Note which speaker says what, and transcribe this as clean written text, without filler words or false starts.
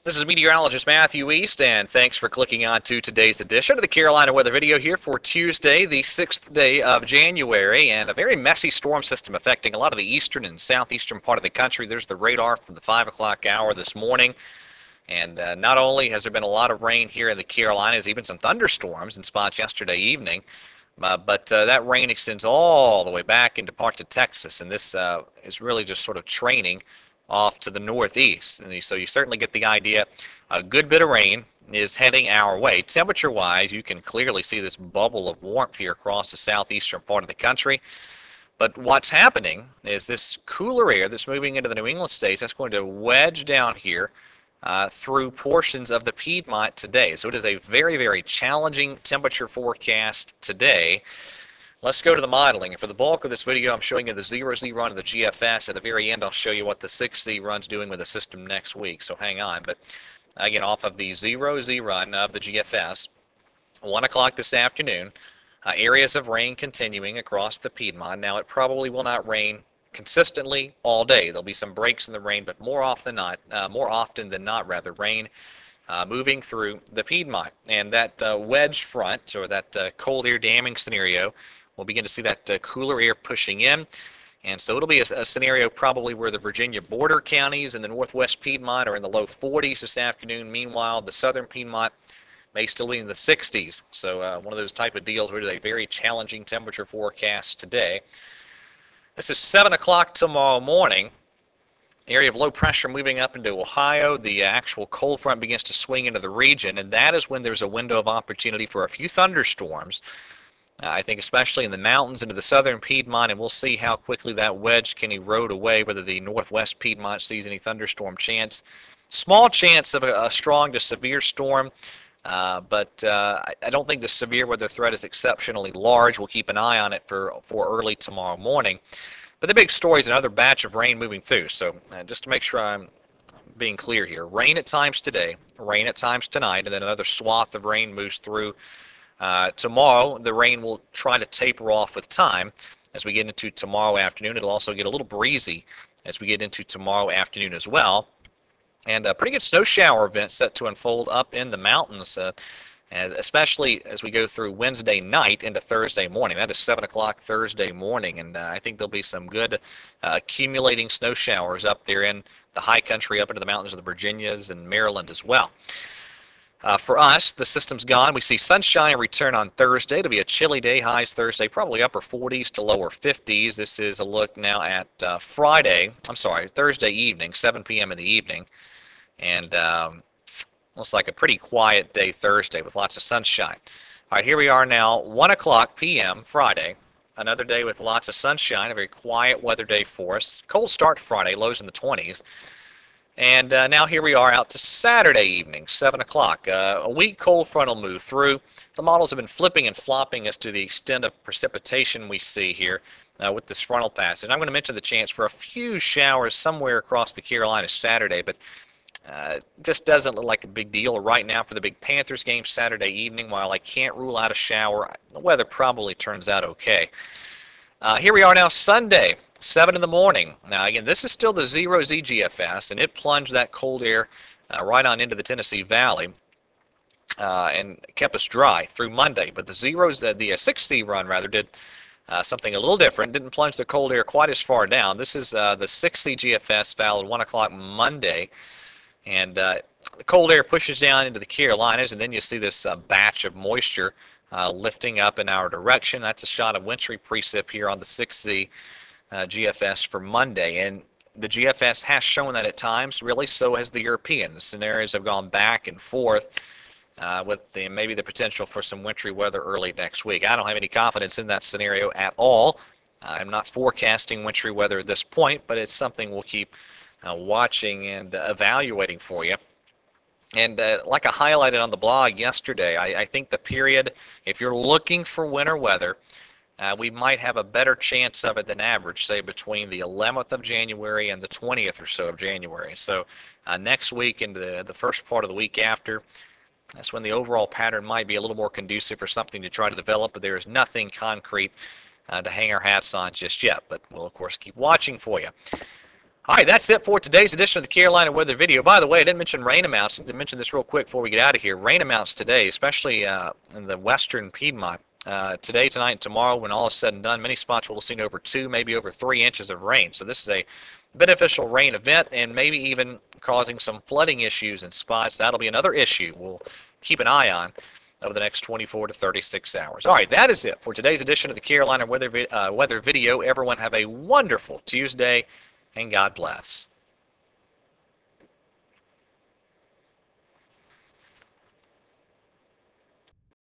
Speaker 1: This is Meteorologist Matthew East, and thanks for clicking on to today's edition of the Carolina weather video here for Tuesday, the 6th day of January, and a very messy storm system affecting a lot of the eastern and southeastern part of the country. There's the radar from the 5 o'clock hour this morning, and not only has there been a lot of rain here in the Carolinas, even some thunderstorms in spots yesterday evening, but that rain extends all the way back into parts of Texas, and this is really just sort of training off to the northeast. And so you certainly get the idea. A good bit of rain is heading our way. Temperature-wise, you can clearly see this bubble of warmth here across the southeastern part of the country. But what's happening is this cooler air that's moving into the New England states, that's going to wedge down here through portions of the Piedmont today. So it is a very, very challenging temperature forecast today. Let's go to the modeling. And for the bulk of this video, I'm showing you the 0Z run of the GFS. At the very end, I'll show you what the 6Z run's doing with the system next week, so hang on. But again, off of the 0Z run of the GFS, 1 o'clock this afternoon, areas of rain continuing across the Piedmont. Now, it probably will not rain consistently all day. There'll be some breaks in the rain, but more often than not, rain moving through the Piedmont. And that wedge front, or that cold air damming scenario, we'll begin to see that cooler air pushing in. And so it'll be a scenario probably where the Virginia border counties and the northwest Piedmont are in the low 40s this afternoon. Meanwhile, the southern Piedmont may still be in the 60s. So one of those type of deals where it is a very challenging temperature forecast today. This is 7 o'clock tomorrow morning. Area of low pressure moving up into Ohio. The actual cold front begins to swing into the region, and that is when there's a window of opportunity for a few thunderstorms. I think especially in the mountains into the southern Piedmont, and we'll see how quickly that wedge can erode away, whether the northwest Piedmont sees any thunderstorm chance. Small chance of a strong to severe storm, but I don't think the severe weather threat is exceptionally large. We'll keep an eye on it for early tomorrow morning. But the big story is another batch of rain moving through. So just to make sure I'm being clear here, rain at times today, rain at times tonight, and then another swath of rain moves through. Tomorrow, the rain will try to taper off with time as we get into tomorrow afternoon. It'll also get a little breezy as we get into tomorrow afternoon as well. And a pretty good snow shower event set to unfold up in the mountains, especially as we go through Wednesday night into Thursday morning. That is 7 o'clock Thursday morning, and I think there'll be some good accumulating snow showers up there in the high country, up into the mountains of the Virginias and Maryland as well. For us, the system's gone. We see sunshine return on Thursday. It'll be a chilly day. Highs Thursday, probably upper 40s to lower 50s. This is a look now at Thursday evening, 7 p.m. in the evening. And looks like a pretty quiet day Thursday with lots of sunshine. All right, here we are now, 1 o'clock p.m. Friday. Another day with lots of sunshine, a very quiet weather day for us. Cold start Friday, lows in the 20s. And now here we are out to Saturday evening, 7 o'clock. A weak cold front will move through. The models have been flipping and flopping as to the extent of precipitation we see here with this frontal passage. I'm going to mention the chance for a few showers somewhere across the Carolinas Saturday, but just doesn't look like a big deal right now for the big Panthers game Saturday evening. While I can't rule out a shower, the weather probably turns out okay. Here we are now Sunday, 7 in the morning. Now, again, this is still the 0Z GFS, and it plunged that cold air right on into the Tennessee Valley and kept us dry through Monday. But the 6Z run, rather, did something a little different. Didn't plunge the cold air quite as far down. This is the 6Z GFS fouled 1 o'clock Monday. And the cold air pushes down into the Carolinas, and then you see this batch of moisture lifting up in our direction. That's a shot of wintry precip here on the 6Z GFS for Monday. And the GFS has shown that at times, really, so has the European. The scenarios have gone back and forth with maybe the potential for some wintry weather early next week. I don't have any confidence in that scenario at all. I'm not forecasting wintry weather at this point, but it's something we'll keep watching and evaluating for you. And like I highlighted on the blog yesterday, I think the period, if you're looking for winter weather, we might have a better chance of it than average, say between the 11th of January and the 20th or so of January. So next week into the first part of the week after, that's when the overall pattern might be a little more conducive for something to try to develop, but there is nothing concrete to hang our hats on just yet. But we'll, of course, keep watching for you. All right, that's it for today's edition of the Carolina Weather Video. By the way, I didn't mention rain amounts. I didn't mention this real quick before we get out of here. Rain amounts today, especially in the western Piedmont. Today, tonight, and tomorrow, when all is said and done, many spots will have seen over 2, maybe over 3 inches of rain. So this is a beneficial rain event and maybe even causing some flooding issues in spots. That'll be another issue we'll keep an eye on over the next 24 to 36 hours. All right, that is it for today's edition of the Carolina Weather Video. Everyone have a wonderful Tuesday, and God bless.